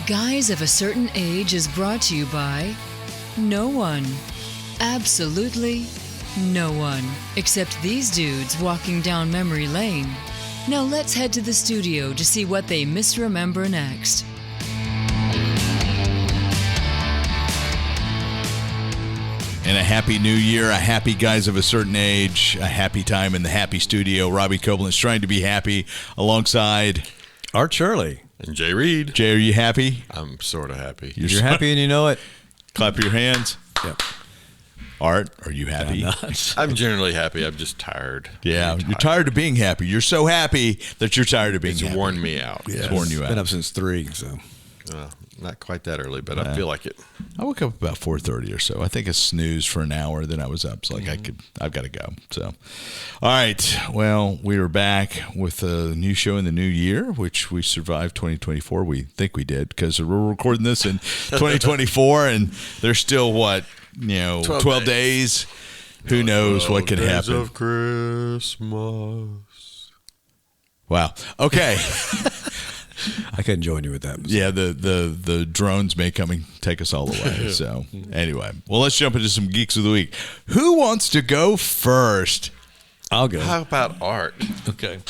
Guys of a Certain Age is brought to you by no one. Absolutely no one. Except these dudes walking down memory lane. Now let's head to the studio to see what they misremember next. And a happy new year, a happy Guys of a Certain Age, a happy time in the happy studio. Robbie Koblenz trying to be happy alongside Art Shirley. And Jay Reed. Jay, are you happy? I'm sort of happy. You're happy and you know it. Clap your hands. Yep. Art, are you happy? I'm generally happy. I'm just tired. Yeah, you're tired of being happy. You're so happy that you're tired of being happy. It's worn me out. Yeah, it's worn you out. Been up since 3, so. Not quite that early, but I feel like it. I woke up about 4:30 or so. I think I snoozed for an hour, then I was up. So I've got to go. So, all right. Well, we are back with a new show in the new year, which we survived 2024. We think we did because we're recording this in 2024, and there's still 12 days. Who knows what could happen? Of Christmas. Wow. Okay. I couldn't join you with that. Yeah, the drones may come and take us all away. So anyway, well, let's jump into some Geeks of the Week. Who wants to go first? I'll go. How about Art? Okay.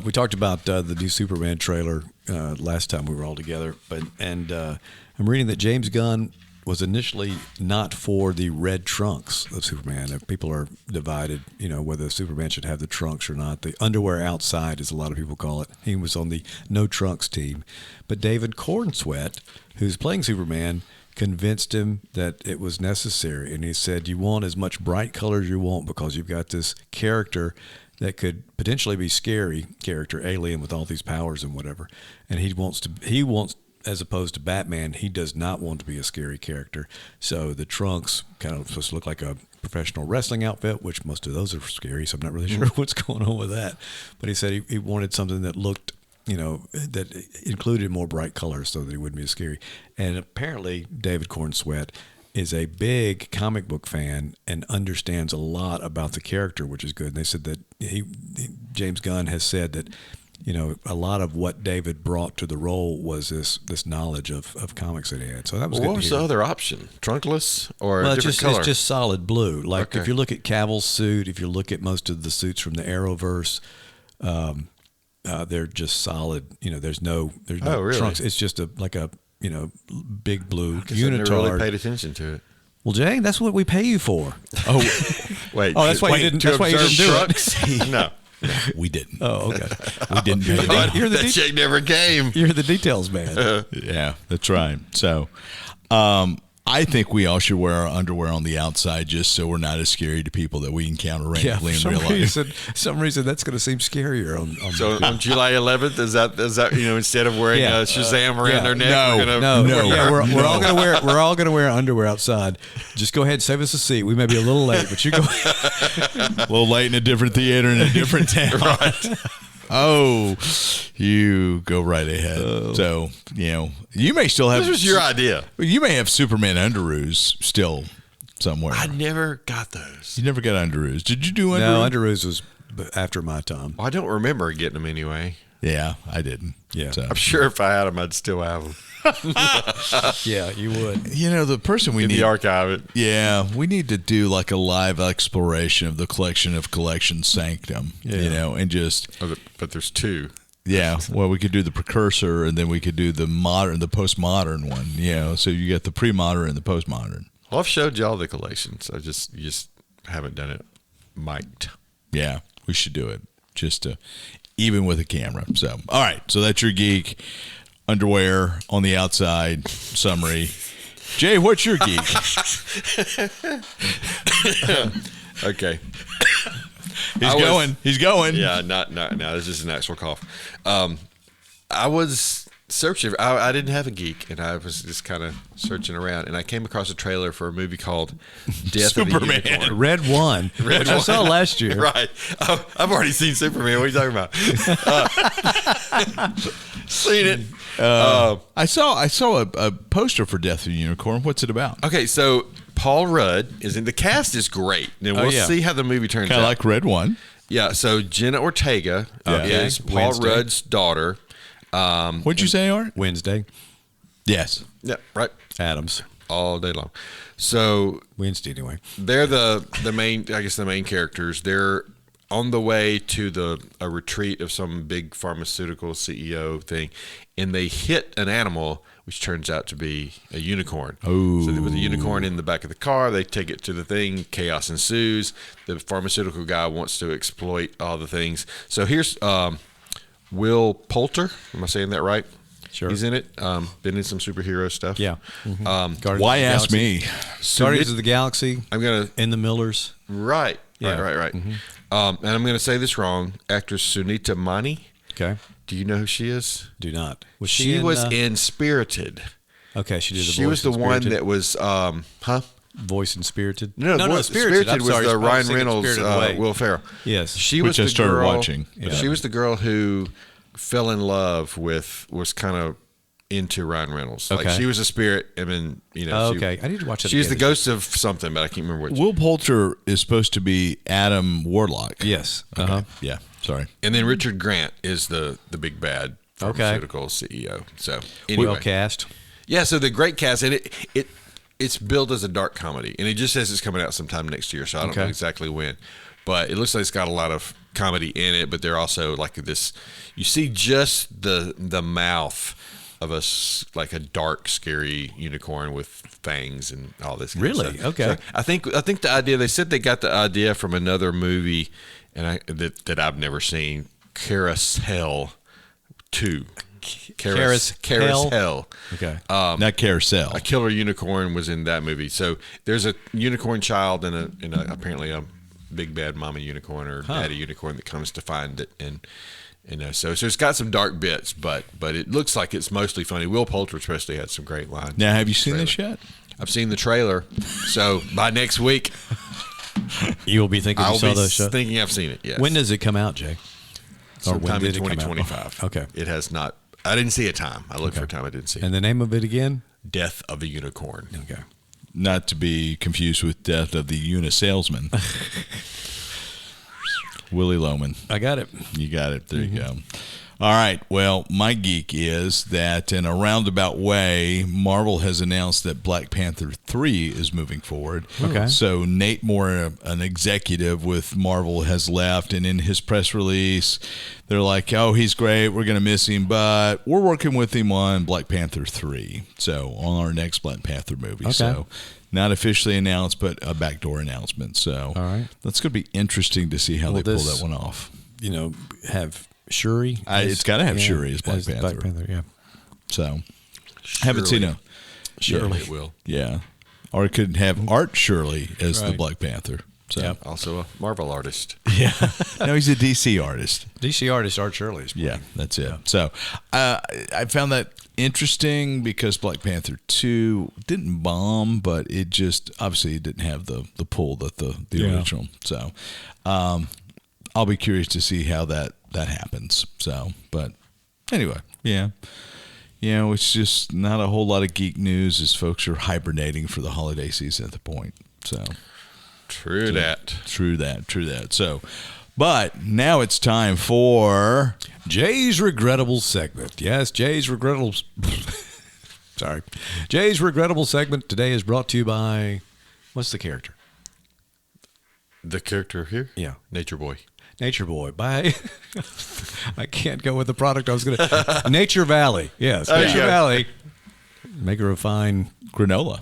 We talked about the new Superman trailer last time we were all together, and I'm reading that James Gunn was initially not for the red trunks of Superman. People are divided, whether Superman should have the trunks or not. The underwear outside, as a lot of people call it. He was on the no trunks team. But David Cornsweet, who's playing Superman, convinced him that it was necessary. And he said, you want as much bright color as you want because you've got this character that could potentially be scary character, alien with all these powers and whatever. And he wants as opposed to Batman, he does not want to be a scary character. So the trunks kind of supposed to look like a professional wrestling outfit, which most of those are scary, so I'm not really sure what's going on with that. But he said he wanted something that looked, that included more bright colors so that he wouldn't be as scary. And apparently David Cornsweet is a big comic book fan and understands a lot about the character, which is good. And they said that James Gunn has said that a lot of what David brought to the role was this knowledge of comics that he had. So that was good. What was the other option? Trunkless or a different color? It's just solid blue. Like okay. If you look at Cavill's suit, if you look at most of the suits from the Arrowverse, they're just solid. There's no really? trunks. It's just a big blue unitard. I never really paid attention to it. Well, Jay, that's what we pay you for. Oh, wait. Oh, that's why you didn't. That's why you didn't do it. No. We didn't. Oh, okay. We didn't do it. That check never came. You're the details man. Yeah, that's right. So, I think we all should wear our underwear on the outside just so we're not as scary to people that we encounter randomly in real life. Some reason that's going to seem scarier on July 11th. Is that instead of wearing a Shazam around our neck, we're all going to wear underwear outside. Just go ahead and save us a seat. We may be a little late, but you go. A little late in a different theater in a different town. Right. Oh, you go right ahead. So, you may still have... This was your idea. You may have Superman underoos still somewhere. I never got those. You never got underoos. Did you do underoos? No, underoos was after my time. Well, I don't remember getting them anyway. Yeah, I didn't. Yeah. So. I'm sure if I had them, I'd still have them. Yeah, you would. The person we need to archive it. Yeah, we need to do like a live exploration of the collection of Collection Sanctum. And just. But there's two. Yeah, well, we could do the precursor, and then we could do the postmodern one. So you get the pre-modern and the postmodern. Well, I've showed y'all the collections. You just haven't done it mic'd. Yeah, we should do it even with a camera. So, all right. So that's your geek. Underwear on the outside summary. Jay, what's your geek? Okay. He's going. Yeah, not this is an actual cough. I was searching. I didn't have a geek, and I was just kind of searching around, and I came across a trailer for a movie called Death Superman. of the Unicorn. Red One, which I saw last year. Right. I've already seen Superman. What are you talking about? Seen it. I saw a poster for Death of the Unicorn. What's it about? Okay, so Paul Rudd is in the cast. Is great. Then we'll see how the movie turns out. Kind of like Red One. Yeah. So Jenna Ortega is Paul Rudd's daughter. What'd you say, Art? Wednesday. Yes. Yeah, right. Adams. All day long. So Wednesday, anyway. they're the main, I guess, the main characters. They're on the way to a retreat of some big pharmaceutical CEO thing, and they hit an animal, which turns out to be a unicorn. Oh. So with a unicorn in the back of the car, they take it to the thing. Chaos ensues. The pharmaceutical guy wants to exploit all the things. So here's Will Poulter. Am I saying that right? Sure. He's in it. Been in some superhero stuff. Yeah. Guardians Why of the ask Galaxy. me? Guardians of the Galaxy. I'm gonna In the Millers. right. Yeah. Right. And I'm gonna say this wrong. Actress Sunita Mani. Okay. Do you know who she is? Do not. Was She was in, in Spirited. Okay, she did the voice. She was the in one Spirited. that was Voice in Spirited. No, Spirited. I'm was sorry, the I was Ryan thinking Reynolds, Spirited Away. Will Ferrell. Yes. She Which was I the started girl, watching. Yeah. She was the girl who fell in love with, was kind of into Ryan Reynolds. Like Okay. she was a spirit, and then Oh, okay. I need to watch that She's the again. ghost of something, but I can't remember which. Will Poulter is supposed to be Adam Warlock. Yes. Okay. Yeah. Sorry. And then Richard Grant is the big bad pharmaceutical CEO. So anyway, Well cast. yeah. So the great cast, and it's billed as a dark comedy, and it just says it's coming out sometime next year. So I don't know Okay. exactly when, but it looks like it's got a lot of comedy in it. But they're also like this. You see just the mouth of like a dark, scary unicorn with fangs and all this. Kind Really? of stuff. Okay. So I think the idea. They said they got the idea from another movie, and that I've never seen. Carousel 2. Carousel. Okay. Not Carousel. A killer unicorn was in that movie. So there's a unicorn child and apparently a big bad mama unicorn or daddy unicorn that comes to find it, and so it's got some dark bits, but it looks like it's mostly funny. Will Poulter especially had some great lines. Now, have you seen this yet? I've seen the trailer, so by next week You will be thinking you I'll saw be those shows? thinking I've seen it. Yes. When does it come out, Jay? Or when Sometime in did it come out? 2025. Okay. It has not. I didn't see a time. I looked for a time. I didn't see. And the name of it again? Death of a Unicorn. Okay. Not to be confused with Death of the Unisalesman. Willie Loman. I got it. You got it. There you go. All right. Well, my geek is that in a roundabout way, Marvel has announced that Black Panther 3 is moving forward. Okay. So Nate Moore, an executive with Marvel, has left, and in his press release, they're like, "Oh, he's great. We're going to miss him, but we're working with him on Black Panther 3. So on our next Black Panther movie." Okay. So not officially announced, but a backdoor announcement. So All right. that's going to be interesting to see how they pull that one off. You know, have Shuri. It's gotta have Shuri as Black Panther. Black Panther, yeah. So, haven't seen a Surely. It will. yeah, or it could have Art Shirley as the Right. Black Panther. So, Yep. Also a Marvel artist. yeah, no, he's a DC artist. DC artist Art Shirley is Yeah, that's it. So, I found that interesting because Black Panther 2 didn't bomb, but it just obviously it didn't have the pull that the Yeah. original. So, I'll be curious to see how that happens. So, but anyway, yeah. You know, it's just not a whole lot of geek news as folks are hibernating for the holiday season at the point. So, True that. true that. So, but now it's time for Jay's regrettable segment. Yes, Jay's regrettable. Sorry, Jay's regrettable segment today is brought to you by what's the character? The character here? Yeah. Nature Boy. Nature Boy. By I can't go with the product I was gonna. Nature Valley. Yes, There you Nature go. Valley. Maker of fine granola.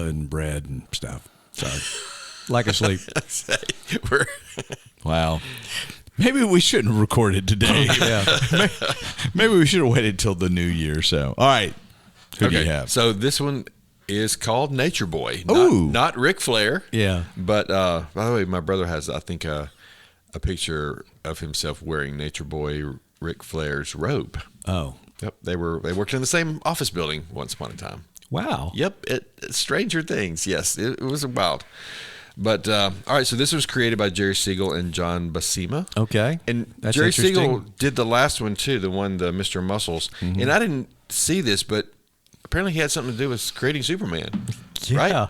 and bread and stuff. Sorry, like a sleep. We're Wow. Maybe we shouldn't have recorded today. Yeah. Maybe we should have waited till the new year. So, all right. Who do you have? So this one is called Nature Boy. Ooh. Not Ric Flair. Yeah. But by the way, my brother has, I think, a picture of himself wearing Nature Boy Ric Flair's robe. Oh. Yep. They worked in the same office building once upon a time. Wow. Yep. Stranger Things. Yes. It was wild. But all right. So this was created by Jerry Siegel and John Buscema. Okay. And That's Jerry interesting. Siegel did the last one too, the Mr. Muscles. And I didn't see this, but apparently he had something to do with creating Superman. Yeah. Right?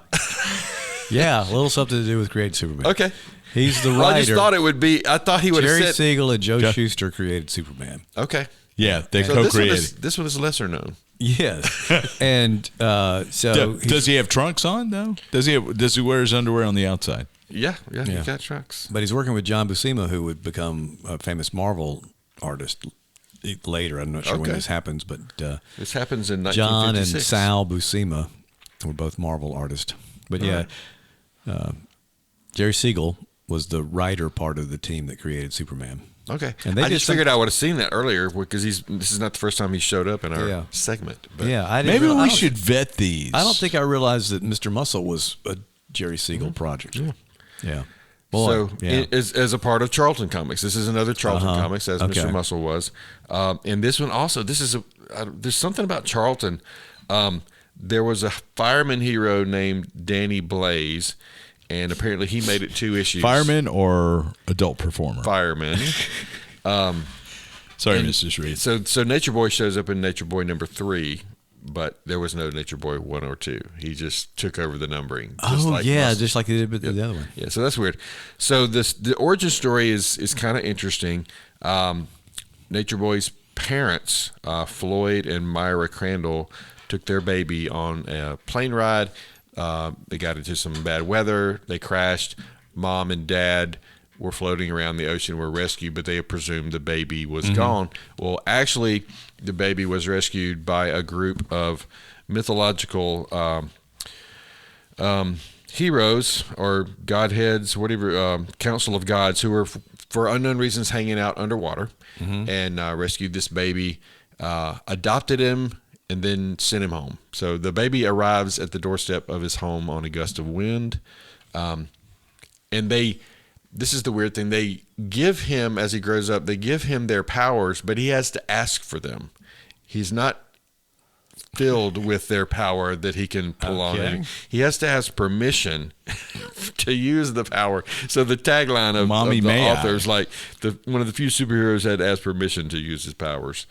Yeah, a little something to do with creating Superman. Okay. He's the writer. Well, I just thought it would be. I thought he would Jerry have said. Siegel and Joe Shuster created Superman. Okay. Yeah, they So co-created. this one is lesser known. Yes. And so Does he have trunks on though? Does he wear his underwear on the outside? Yeah, he got trucks. But he's working with John Buscema, who would become a famous Marvel artist later. I'm not sure when this happens, but This happens in 1956. John and Sal Buscema were both Marvel artists. But Jerry Siegel was the writer part of the team that created Superman. Okay. And they I did just figured I would have seen that earlier because this is not the first time he showed up in our segment. But I Maybe we should vet these. I don't think I realized that Mr. Muscle was a Jerry Siegel project. Yeah. Boy, as a part of Charlton Comics, this is another Charlton Comics, as Mr. Muscle was. And this one also, there's something about Charlton. There was a fireman hero named Danny Blaze, and apparently he made it 2 issues. Fireman or adult performer? Fireman. Sorry, Mrs. Reed. So Nature Boy shows up in Nature Boy number 3, but there was no Nature Boy 1 or 2. He just took over the numbering. Just like he did with the other one. Yeah, so that's weird. So the origin story is kind of interesting. Nature Boy's parents, Floyd and Myra Crandall, took their baby on a plane ride. They got into some bad weather. They crashed. Mom and Dad were floating around the ocean, were rescued, but they presumed the baby was gone. Well, actually, the baby was rescued by a group of mythological heroes or godheads, whatever, council of gods, who were, for unknown reasons, hanging out underwater and rescued this baby, adopted him, and then sent him home. So the baby arrives at the doorstep of his home on a gust of wind. And this is the weird thing, they give him, as he grows up, they give him their powers, but he has to ask for them. He's not filled with their power that he can pull on. He has to ask permission to use the power. So the tagline of the author is like, one of the few superheroes had to ask permission to use his powers.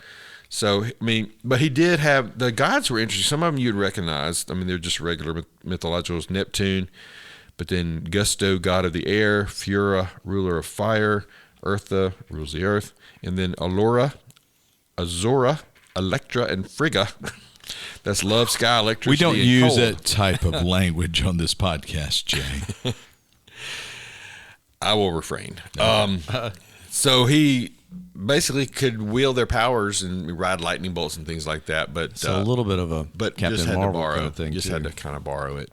So, I mean, but he did have, the gods were interesting. Some of them you'd recognize. I mean, they're just regular mythologicals. Neptune, but then Gusto, god of the air, Fura, ruler of fire, Eartha, rules the earth, and then Allura, Azura, Electra, and Frigga. That's love, sky, electricity, We don't and use cold. that type of language on this podcast, Jay. I will refrain. So he basically could wield their powers and ride lightning bolts and things like that. But So a little bit of a Captain Captain Marvel borrow, kind of thing. Just too. had to kind of borrow it.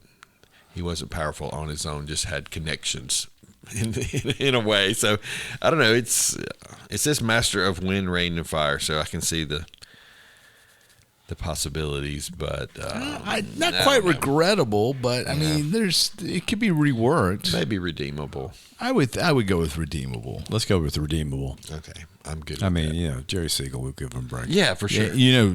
He wasn't powerful on his own; just had connections in a way. So I don't know. It says master of wind, rain, and fire. So I can see the possibilities, but Not quite regrettable, but I mean, it could be reworked. maybe redeemable. I would go with redeemable. Let's go with redeemable. Okay, I'm good. I with mean, that. you know, Jerry Siegel will give him a break. Yeah, for sure.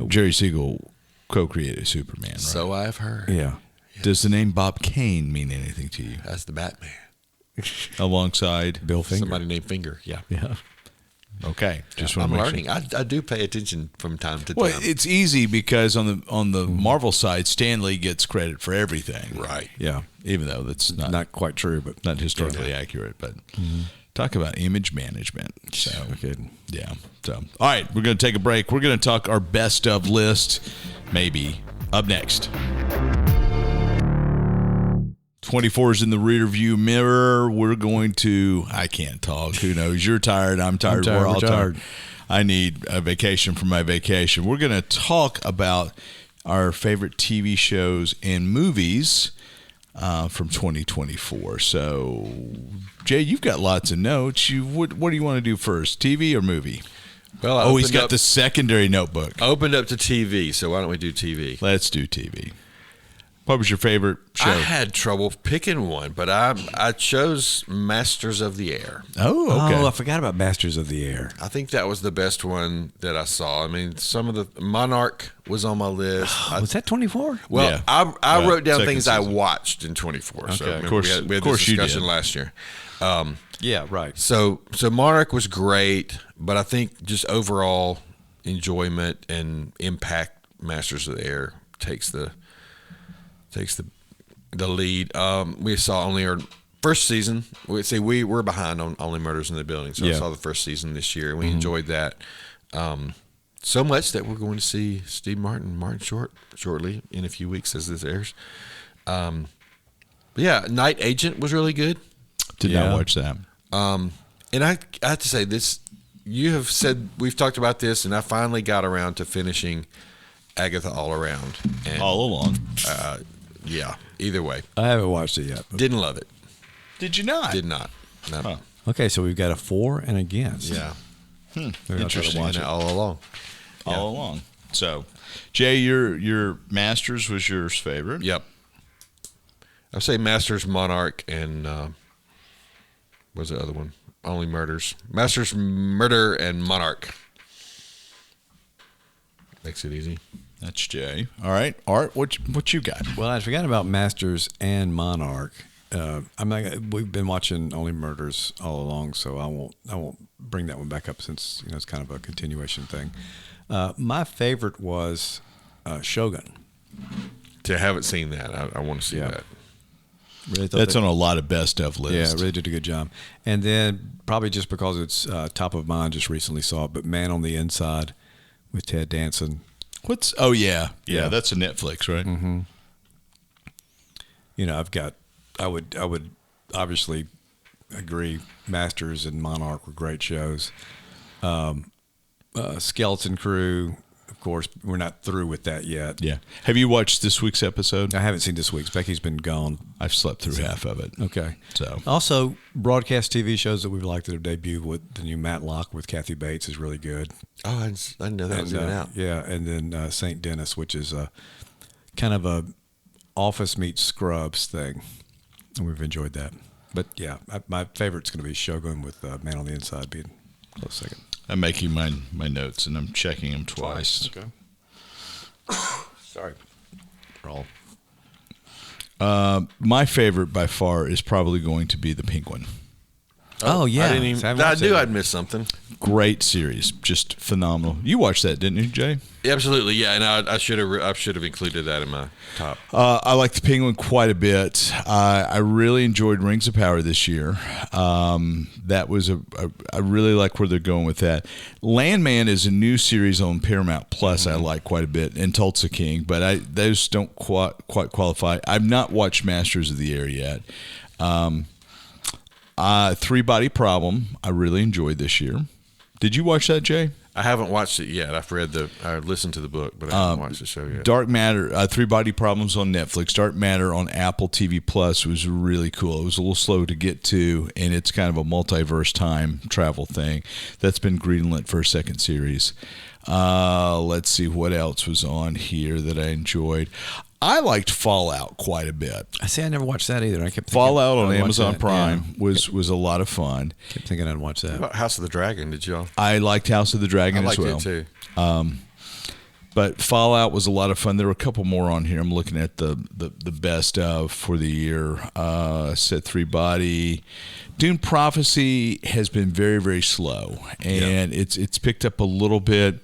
Jerry Siegel co-created Superman, right? So I've heard. Yeah. Does the name Bob Kane mean anything to you? That's the Batman. Alongside Bill Finger. Somebody named Finger. Yeah. Yeah. Okay, just I'm want to make learning. sure. I do pay attention from time to Well, time. it's easy because on the Marvel side, Stan Lee gets credit for everything, Right. Yeah. even though that's Not quite true, but not historically accurate. But talk about image management. So good. yeah. So all right, we're going to take a break. We're going to talk our best of list, maybe up next. 24 is in the rear view mirror. We're going to, I can't talk. Who knows? You're tired. I'm tired. We're all tired. I need a vacation from my vacation. We're going to talk about our favorite TV shows and movies from 2024. So, Jay, you've got lots of notes. What do you want to do first, TV or movie? Well, He's got the secondary notebook. Opened up to TV, so why don't we do TV? Let's do TV. What was your favorite show? I had trouble picking one, but I chose Masters of the Air. Oh, okay. Oh, I forgot about Masters of the Air. I think that was the best one that I saw. I mean, some of the Monarch was on my list. Was that 24? Well, Yeah. I wrote down second things I season. watched in 24. So of course- we had of course this you discussion did. last year. Yeah, right. So Monarch was great, but I think just overall enjoyment and impact, Masters of the Air takes the lead. We saw only our first season. We were behind on Only Murders in the Building, so I Yeah. saw the first season this year, and we enjoyed that. So much that we're going to see Steve Martin Short, shortly in a few weeks as this airs. But yeah, Night Agent was really good. Did not watch that. And I have to say this. You have said we've talked about this, and I finally got around to finishing Agatha All Around. And, All along. yeah. Either way, I haven't watched it yet. didn't love it. Did you not? Did not. No. Huh. Okay, so we've got a for and against. Yeah. Maybe I'll try to Interesting. watch And it. all along. All along. So, Jay, your Masters was your favorite. Yep. I say Masters, Monarch, and what was the other one? Only Murders. Masters, Murder, and Monarch. Makes it easy. That's Jay. All right, Art, what you got? Well, I forgot about Masters and Monarch. We've been watching Only Murders all along, so I won't bring that one back up since it's kind of a continuation thing. My favorite was Shogun. To haven't seen that, I want to see that. Really thought That's that- on a lot of best of lists. Yeah, really did a good job. And then probably just because it's top of mind, just recently saw it, but Man on the Inside with Ted Danson. What's? Oh yeah, Yeah. That's a Netflix, right? Mm-hmm. I would obviously agree. Masters and Monarch were great shows. Skeleton Crew, of course, we're not through with that yet. Yeah. Have you watched this week's episode? I haven't seen this week's. Becky's been gone. I've slept through half of it. Okay. So Also, broadcast TV shows that we've liked that have debuted with the new Matlock with Kathy Bates is really good. Oh, I didn't know that was even out. Yeah, and then St. Dennis, which is kind of a Office meets Scrubs thing, and we've enjoyed that. But yeah, my favorite's going to be Shogun with Man on the Inside being close second. I'm making my notes and I'm checking them twice. Okay. Sorry. Roll. My favorite by far is probably going to be The Penguin. Oh yeah, I didn't even. I knew I'd missed something. Great series, just phenomenal. You watched that, didn't you, Jay? Absolutely, yeah. And I should have included that in my top. I like The Penguin quite a bit. I really enjoyed Rings of Power this year. That was I really like where they're going with that. Landman is a new series on Paramount Plus. I like quite a bit, and Tulsa King, but those don't quite qualify. I've not watched Masters of the Air yet. Three Body Problem, I really enjoyed this year. Did you watch that, Jay? I haven't watched it yet. I listened to the book, but I haven't watched the show yet. Dark Matter, Three Body Problems on Netflix. Dark Matter on Apple TV Plus was really cool. It was a little slow to get to, and it's kind of a multiverse time travel thing. That's been greenlit for a second series. Let's see what else was on here that I enjoyed. I liked Fallout quite a bit. I see. I never watched that either. I kept thinking, Fallout on I'd watch Amazon that. Prime Yeah. was a lot of fun. Kept thinking I'd watch What that. about House of the Dragon? Did y'all? I liked House of the I Dragon liked as well. it too. But Fallout was a lot of fun. There were a couple more on here. I'm looking at the best of for the year. Set Three Body. Dune Prophecy has been very, very slow, and it's picked up a little bit.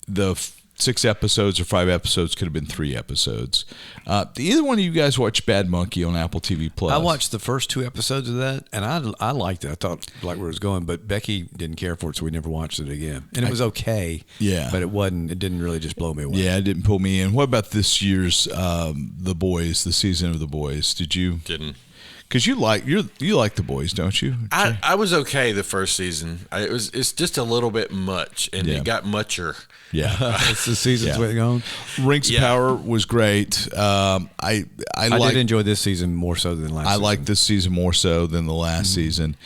The 6 episodes or 5 episodes could have been 3 episodes. Either one of you guys watch Bad Monkey on Apple TV Plus? I watched the first 2 episodes of that, and I liked it. I thought like where it was going, but Becky didn't care for it, so we never watched it again. And it was okay. Yeah. But it didn't really just blow me away. Yeah, it didn't pull me in. What about this year's The Boys, the season of The Boys? Did you? Didn't. Because you like The Boys, don't you? I was okay the first season. It's just a little bit much, and Yeah. it got mucher. Yeah. It's the season's Yeah. way going. Rings of Yeah. Power was great. I did enjoy this season more so than last. I season. like this season more so than the last season.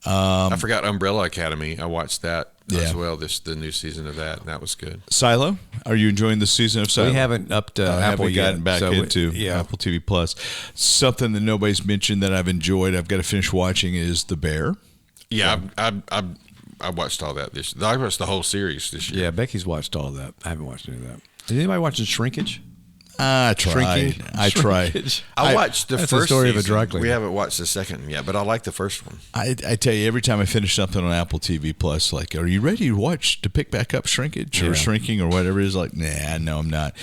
I forgot Umbrella Academy. I watched that Yeah. as well. The new season of that, and that was good. Silo, are you enjoying this season of Silo? We haven't upped I Apple haven't gotten yet, back so into yeah. Apple TV Plus. Something that nobody's mentioned that I've enjoyed, I've got to finish watching, is The Bear. Yeah, I watched all that this. I watched the whole series this year. Yeah, Becky's watched all that. I haven't watched any of that. Is anybody watching Shrinkage? I tried. Shrinking? I tried. Shrinkage. I watched the that's first the story season. of a dry cleaner. We haven't watched the second yet, but I like the first one. I tell you, every time I finish something on Apple TV Plus, like, are you ready to pick back up Shrinkage or Yeah. Shrinking or whatever it is? Like, nah, no, I'm not.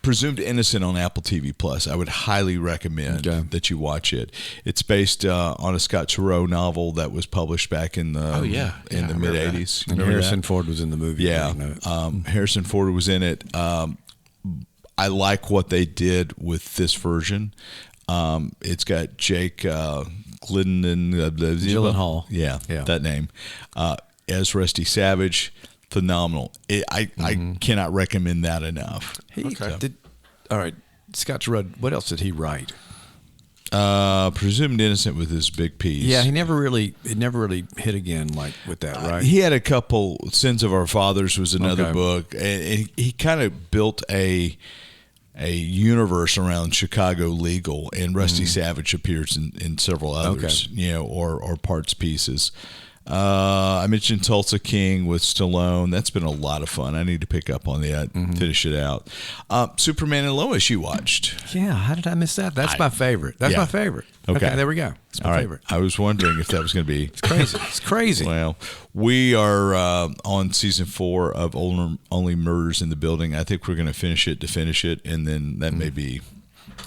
Presumed Innocent on Apple TV Plus. I would highly recommend that you watch it. It's based on a Scott Turow novel that was published back in the the mid '80s. And Harrison Ford was in the movie. Yeah, Harrison Ford was in it. I like what they did with this version. It's got Jake Gyllenhaal. Yeah, that name. As Rusty Savage. Phenomenal. I cannot recommend that enough. All right, Scott Turow, what else did he write? Presumed Innocent with his big piece. Yeah, he never really hit again like with that, right? He had a couple. Sins of Our Fathers was another book, and he kind of built a universe around Chicago legal, and Rusty Savage appears in several others, or parts pieces. I mentioned Tulsa King with Stallone. That's been a lot of fun. I need to pick up on that, finish it out. Superman and Lois you watched. Yeah, how did I miss that? That's my favorite. That's my favorite. Okay, there we go. It's my favorite. I was wondering if that was going to be... It's crazy. It's crazy. Well, we are on season 4 of Only Murders in the Building. I think we're going to finish it, and then that may be...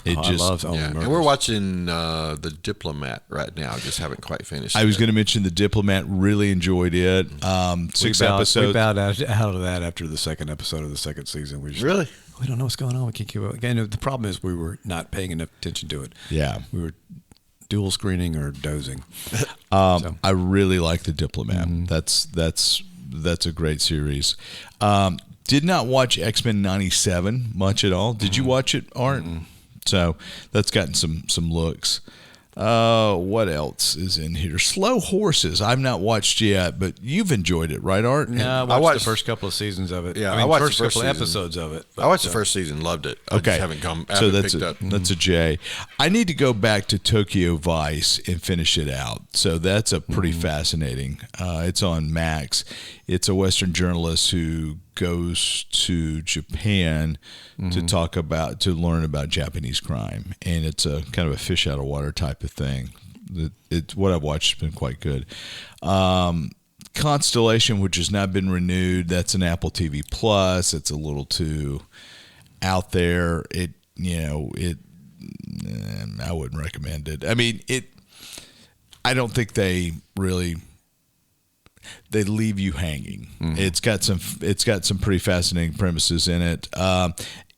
I love Only Murders. And we're watching The Diplomat right now. Just haven't quite finished I was going to mention The Diplomat. Really enjoyed it. 6 episodes. We bowed out of that after the second episode of the second season. We don't know what's going on. We can't keep up. Again, the problem is we were not paying enough attention to it. Yeah. We were dual screening or dozing. I really like The Diplomat. That's a great series. Did not watch X-Men 97 much at all. Did you watch it, Art? So that's gotten some looks. What else is in here? Slow Horses. I've not watched yet, but you've enjoyed it, right, Art? No, I watched the first couple of seasons of it. Yeah, I watched the first couple season. Episodes of it. I watched the first season, loved it. I just haven't picked up. That's a J. I need to go back to Tokyo Vice and finish it out. So that's a pretty fascinating. It's on Max. It's a Western journalist who goes to Japan to learn about Japanese crime, and it's a kind of a fish out of water type of thing. It's what I've watched has been quite good. Constellation, which has not been renewed, that's an Apple TV Plus. It's a little too out there. I wouldn't recommend it. I mean, I don't think they leave you hanging. It's got some pretty fascinating premises in it.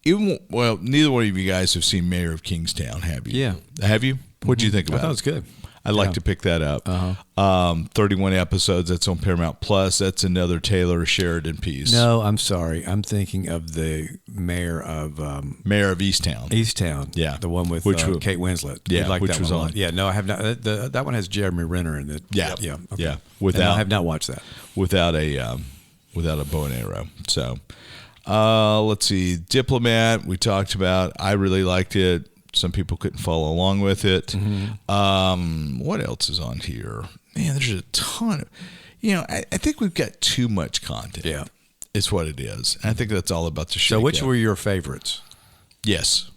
Neither one of you guys have seen Mayor of Kingstown, have you? Yeah. Have you? What do you think about it? I thought it was good. I'd like to pick that up. 31 episodes. That's on Paramount Plus. That's another Taylor Sheridan piece. No, I'm sorry. I'm thinking of the mayor of Easttown. Easttown. Yeah, the one with Kate Winslet. Yeah, like which that was one a on. lot. Yeah, no, I have not. That one has Jeremy Renner in it. Yeah, yeah, okay. yeah. I have not watched that without a bow and arrow. So, let's see. Diplomat. We talked about. I really liked it. Some people couldn't follow along with it. What else is on here? Man, there's a ton of, I think we've got too much content. Yeah. It's what it is. I think that's all about the show. So which were your favorites? Yes.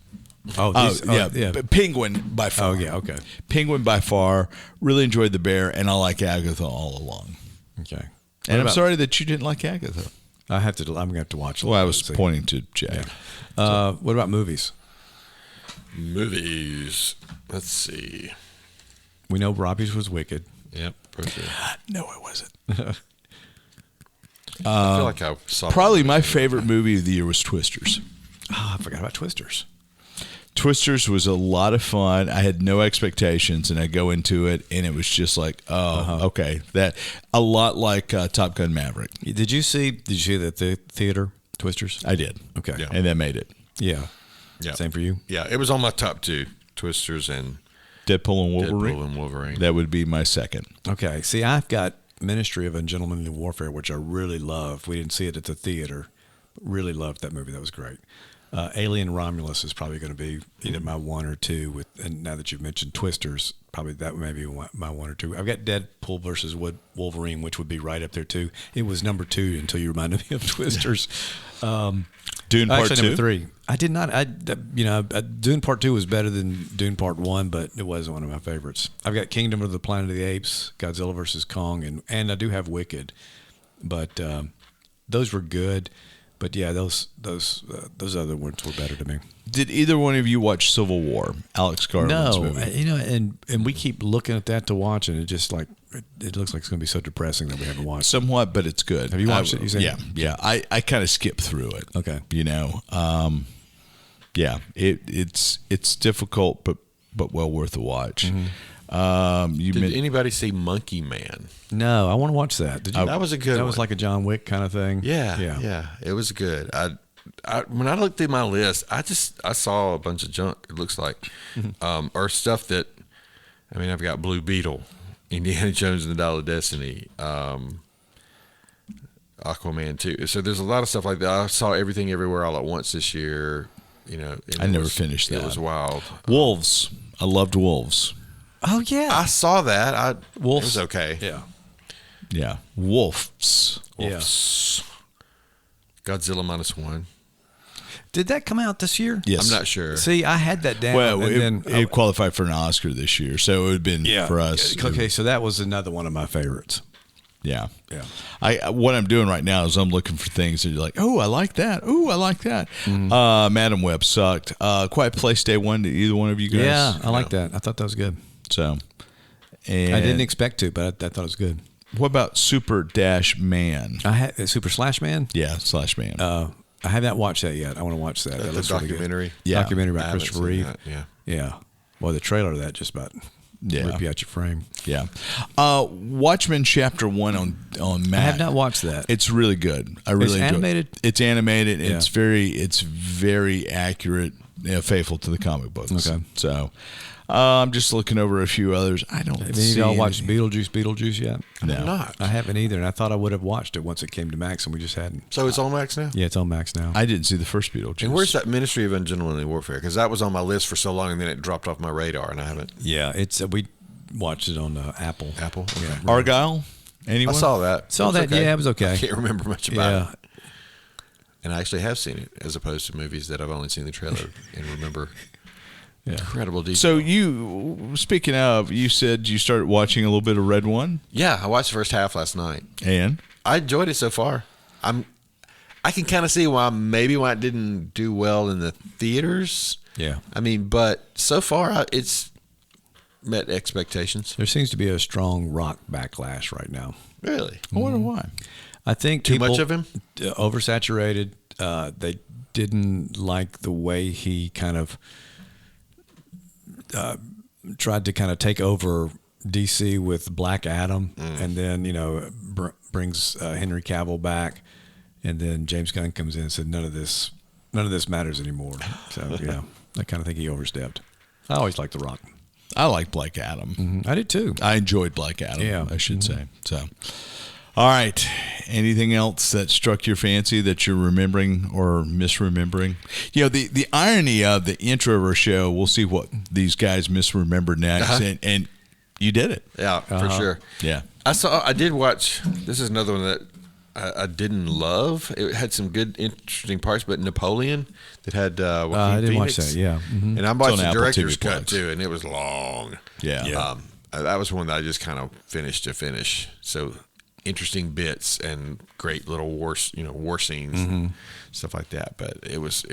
Yeah. Penguin by far. Oh, yeah, okay. Penguin by far. Really enjoyed The Bear, and I like Agatha all along. Okay. And I'm sorry that you didn't like Agatha. I'm going to have to watch it. Well, I was pointing to Jay. Yeah. What about movies? Movies. Let's see. We know Robbie's was Wicked. Yep. No, it wasn't. I feel like I saw probably my favorite movie of the year was Twisters. Oh, I forgot about Twisters. Twisters was a lot of fun. I had no expectations, and I go into it, and it was just like, okay, that a lot like Top Gun Maverick. Did you see the theater Twisters? I did. Okay, yeah. And that made it. Yeah. Same for you. Yeah, it was on my top 2: Twisters and Deadpool and Wolverine. That would be my second. Okay. See, I've got Ministry of Ungentlemanly Warfare, which I really love. We didn't see it at the theater, but really loved that movie. That was great. Alien Romulus is probably going to be either my 1 or 2. And now that you've mentioned Twisters, probably that may be my 1 or 2. I've got Deadpool versus Wolverine, which would be right up there too. It was number 2 until you reminded me of Twisters. Dune Part 2? Number 3. I did not. Dune Part 2 was better than Dune Part 1, but it wasn't one of my favorites. I've got Kingdom of the Planet of the Apes, Godzilla versus Kong, and I do have Wicked. But those were good. But yeah, those other ones were better to me. Did either one of you watch Civil War? Alex Garland's No, movie. and we keep looking at that to watch, and it just like it looks like it's going to be so depressing that we haven't watched. Somewhat, but it's good. Have you watched it? You said? Yeah. I kind of skipped through it. Okay. Yeah, it's difficult, but well worth a watch. Mm-hmm. Did anybody see Monkey Man? No, I want to watch that. Did you? That was a good That one. was like a John Wick kind of thing. Yeah. It was good. When I looked through my list, I saw a bunch of junk. It looks like, or stuff that. I mean, I've got Blue Beetle, Indiana Jones and the Dial of Destiny, Aquaman 2. So there's a lot of stuff like that. I saw Everything Everywhere All at Once this year. I never finished that. It was wild. Wolves. I loved Wolves. Oh yeah. I saw that. Wolves. It was okay. Yeah. Wolves. Yeah. Godzilla -1. Did that come out this year? Yes. I'm not sure. See, I had that down. Well, and then it qualified for an Oscar this year, so it would have been for us. Okay, so that was another one of my favorites. Yeah. Yeah. What I'm doing right now is I'm looking for things that you're like, oh, I like that. Oh, I like that. Madam Web sucked. Quiet Place Day One. Did either one of you guys? Yeah, I like that. I thought that was good. So, and I didn't expect to, but I thought it was good. What about Super Dash Man? I had Super Slash Man. Yeah, Slash Man. I have not watched that yet. I want to watch that. That The looks really good. documentary. Yeah. Documentary I about haven't Christopher seen Reeve. that, Yeah. Yeah. Well, the trailer of that just about rip you out your frame. Yeah. Watchmen Chapter 1 on Mac. I have not watched that. It's really good. I really enjoy animated? it. It's animated. Yeah. It's very accurate, faithful to the comic books. Okay. So I'm just looking over a few others. I don't Have any of see y'all watched anything. Beetlejuice yet? No. Not. I haven't either, and I thought I would have watched it once it came to Max, and we just hadn't. So it's on Max now? Yeah, it's on Max now. I didn't see the first Beetlejuice. And where's that Ministry of Ungentlemanly Warfare? Because that was on my list for so long, and then it dropped off my radar, and I haven't. Yeah, it's we watched it on Apple. Apple? Okay. Yeah. Argyle? Anyone? I saw that. Saw It was that. okay. Yeah, it was okay. I can't remember much about Yeah. it. And I actually have seen it, as opposed to movies that I've only seen the trailer and remember. Yeah. Incredible detail. So speaking of, you said you started watching a little bit of Red One, Yeah, I watched the first half last night. and I enjoyed it so far. I can kind of see why it didn't do well in the theaters. Yeah. I mean, but so far it's met expectations. There seems to be a strong rock backlash right now. Really? I wonder why. I think Too people, much of him? Oversaturated. They didn't like the way he kind of tried to kind of take over DC with Black Adam, and then brings Henry Cavill back, and then James Gunn comes in and said none of this matters anymore. So yeah, I kind of think he overstepped. I always liked The Rock. I like Black Adam. I did too. I enjoyed Black Adam. Yeah. I should say. So, all right. Anything else that struck your fancy that you're remembering or misremembering? The irony of the intro of our show. We'll see what these guys misremember next, and you did it. Yeah, for sure. Yeah. I did watch. This is another one that I didn't love. It had some good, interesting parts, but Napoleon that had Joaquin I didn't Phoenix. watch that. Yeah. Mm-hmm. And I watched on the Apple director's TV cut Plus. too, and it was long. Yeah. That was one that I just kind of finished to finish. So interesting bits and great little war scenes, stuff like that. But it was.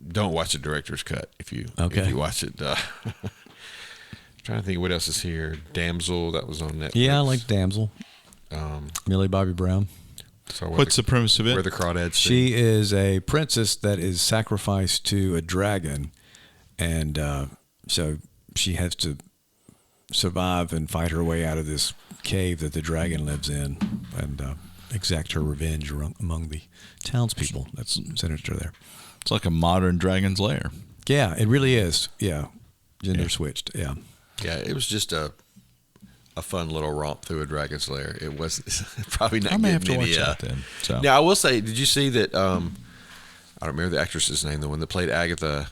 Don't watch the director's cut if you watch it. Trying to think what else is here. Damsel, that was on Netflix. Yeah, I like Damsel. Millie Bobby Brown. So What's the premise of it? Where the crawdads sing. She is a princess that is sacrificed to a dragon, and so she has to survive and fight her way out of this cave that the dragon lives in, and exact her revenge among the townspeople that's sinister there. It's like a modern Dragon's Lair. Yeah, it really is. Yeah, gender switched. Yeah. Yeah, it was just a fun little romp through a dragon's lair. It was probably not I may have getting to any. watch that then. So. Now I will say, did you see that? I don't remember the actress's name. The one that played Agatha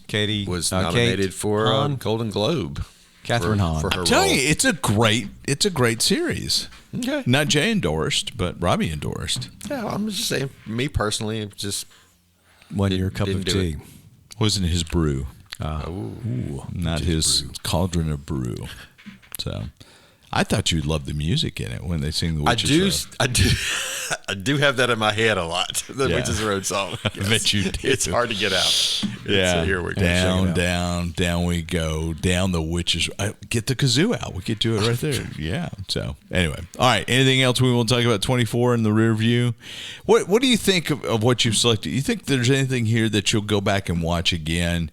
Katie was nominated Kate for Hahn? Golden Globe. Catherine Hahn. for her I'm telling role. you, it's a great series. Okay. Not Jay endorsed, but Robbie endorsed. Yeah, I'm just saying. Me personally, it's just One year cup of didn't do tea. it. Wasn't his brew. Ooh. Not his cauldron of brew. So, I thought you'd love the music in it when they sing the Witches Road. I do have that in my head a lot. The Witches Road song. I bet you do. It's hard to get out. Yeah, here we go. Down we go, down the Witches. Get the kazoo out. We get to it right there. Yeah. So anyway, all right. Anything else we want to talk about? 24 in the rear view. What do you think of what you've selected? You think there's anything here that you'll go back and watch again?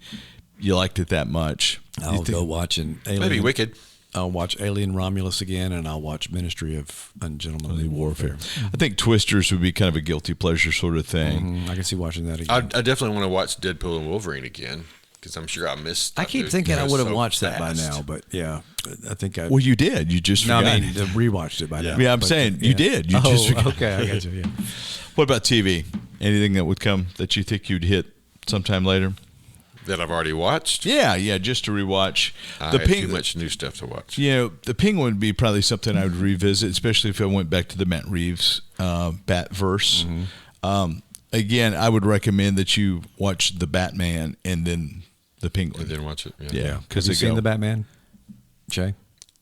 You liked it that much? I'll go watching Alien. Maybe Wicked. I'll watch Alien Romulus again, and I'll watch Ministry of Ungentlemanly Warfare. I think Twisters would be kind of a guilty pleasure sort of thing. I can see watching that again. I definitely want to watch Deadpool and Wolverine again because I'm sure I missed. I keep thinking I would have watched that by now, but yeah, I think I. Well, you did. You just forgot. I mean, rewatched it by now. Yeah, I'm saying you did. You just forgot. Okay, I got you. Yeah. What about TV? Anything that would come that you think you'd hit sometime later? That I've already watched. Yeah, just to rewatch. I have too much new stuff to watch. The Penguin would be probably something I would revisit, especially if I went back to the Matt Reeves Batverse. Again, I would recommend that you watch the Batman and then the Penguin. And then watch it. Yeah, because you've seen the Batman, Jay.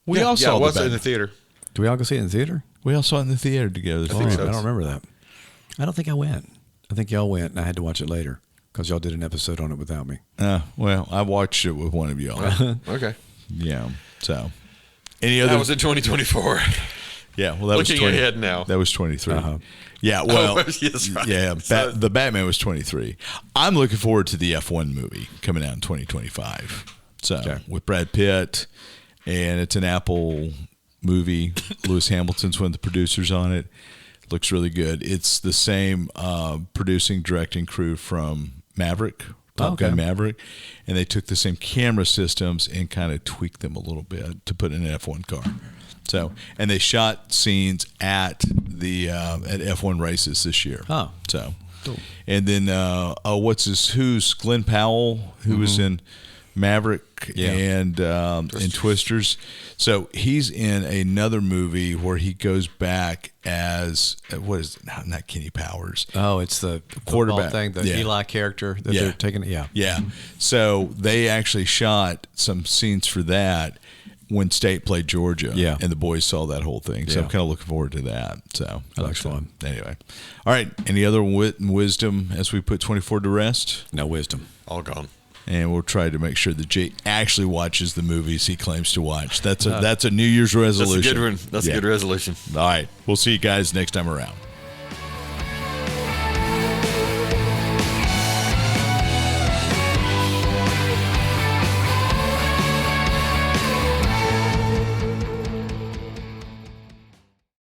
We all saw it in the theater. Do we all go see it in the theater? We all saw it in the theater together. I don't remember that. I don't think I went. I think y'all went, and I had to watch it later. Because y'all did an episode on it without me. Well, I watched it with one of y'all. Okay. Yeah. So, any other? That was in 2024. Yeah. Well, that looking was ahead now. That was 23. Yeah. Well. Yes, right. Yeah. The Batman was 23. I'm looking forward to the F1 movie coming out in 2025. So with Brad Pitt, and it's an Apple movie. Lewis Hamilton's one of the producers on it. Looks really good. It's the same producing, directing crew from Maverick, Top Gun Maverick, and they took the same camera systems and kind of tweaked them a little bit to put in an F1 car. So, and they shot scenes at the at F1 races this year. Oh, so, cool. And then who's Glenn Powell, who was in Maverick and Twisters. So he's in another movie where he goes back as not Kenny Powers. Oh, it's the quarterback thing, the Eli character that they're taking. Yeah. So they actually shot some scenes for that when State played Georgia. Yeah. And the boys saw that whole thing. So I'm kind of looking forward to that. So that looks fun. Anyway. All right. Any other wit and wisdom as we put 24 to rest? No wisdom. All gone. And we'll try to make sure that Jay actually watches the movies he claims to watch. That's a New Year's resolution. That's a good one. That's a good resolution. All right. We'll see you guys next time around.